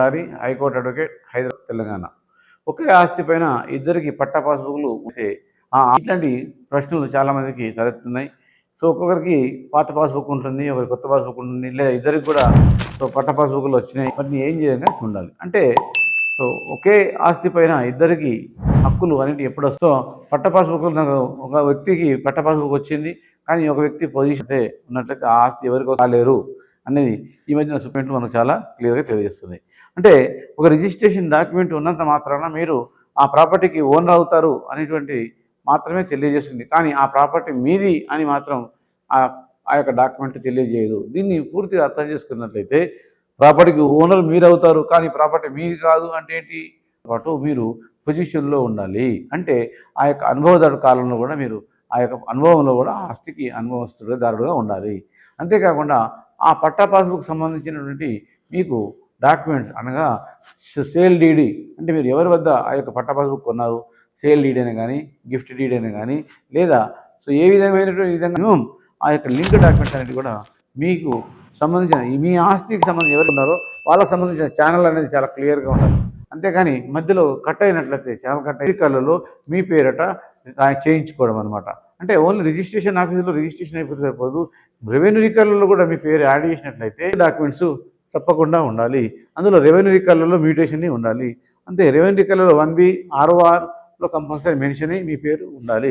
Kadari, high court advocate, Hyderabad, Telangana. ఒకే ఆస్తి పైన ఇద్దరికి పట్టా పాస్బుక్లు ఉంటే ఇట్లాంటి ప్రశ్నలు చాలామందికి తలెత్తున్నాయి. సో ఒక్కొక్కరికి పాత పాస్బుక్ ఉంటుంది, ఒకరికి కొత్త పాస్బుక్ ఉంటుంది, లేదా ఇద్దరికి కూడా పట్టా పాస్బుక్లు వచ్చినాయి. వాటిని ఏం చేయాలని ఉండాలి అంటే ఒకే ఆస్తి పైన ఇద్దరికి హక్కులు అనేవి ఎప్పుడు వస్తో పట్టా పాస్బుక్లు నాకు ఒక వ్యక్తికి పట్టా పాస్బుక్ వచ్చింది, కానీ ఒక వ్యక్తి పొజిషన్ అయితే ఉన్నట్లయితే ఆ ఆస్తి ఎవరికి కాలేరు అనేది ఈ మధ్యన సుప్రీంకోర్టు మనకు చాలా క్లియర్గా తెలియజేస్తుంది. అంటే ఒక రిజిస్ట్రేషన్ డాక్యుమెంట్ ఉన్నంత మాత్రాన మీరు ఆ ప్రాపర్టీకి ఓనర్ అవుతారు అనేటువంటి మాత్రమే తెలియజేస్తుంది, కానీ ఆ ప్రాపర్టీ మీది అని మాత్రం ఆ యొక్క డాక్యుమెంట్ తెలియజేయదు. దీన్ని పూర్తిగా అర్థం చేసుకున్నట్లయితే ప్రాపర్టీకి ఓనర్ మీరు అవుతారు, కానీ ప్రాపర్టీ మీది కాదు అంటే ఏంటి, పాటు మీరు పొజిషన్లో ఉండాలి. అంటే ఆ యొక్క అనుభవదారు కాలంలో కూడా మీరు ఆ యొక్క అనుభవంలో కూడా ఆస్తికి అనుభవస్తుదారుడుగా ఉండాలి. అంతేకాకుండా ఆ పట్టా పాస్బుక్ సంబంధించినటువంటి మీకు డాక్యుమెంట్స్ అనగా సేల్ డీడీ, అంటే మీరు ఎవరి వద్ద ఆ యొక్క పట్టా పాస్బుక్ కొన్నారు, సేల్ డీడీ అయినా కానీ, గిఫ్ట్ డీడీ అయినా కానీ, లేదా ఏ విధమైనటువంటి విధంగా ఆ యొక్క లింక్ డాక్యుమెంట్స్ అనేది కూడా మీకు సంబంధించిన మీ ఆస్తికి సంబంధించి ఎవరు ఉన్నారో వాళ్ళకి సంబంధించిన ఛానల్ అనేది చాలా క్లియర్గా ఉండాలి. అంతేకాని మధ్యలో కట్ అయినట్లయితే ఛానల్ కట్ అయ్యి మీ పేరట చేయించుకోవడం అనమాట. అంటే ఓన్లీ రిజిస్ట్రేషన్ ఆఫీసులో రిజిస్ట్రేషన్ అయిపోతే సరిపోదు, రెవెన్యూ రికార్డులలో కూడా మీ పేరు యాడ్ చేసినట్లయితే డాక్యుమెంట్స్ తప్పకుండా ఉండాలి. అందులో రెవెన్యూ రికార్డులలో మ్యూటేషన్ ఉండాలి. అంతే, రెవెన్యూ రికార్డులలో 1B, RORలో కంపల్సరీ మెన్షన్ అయ్యి మీ పేరు ఉండాలి.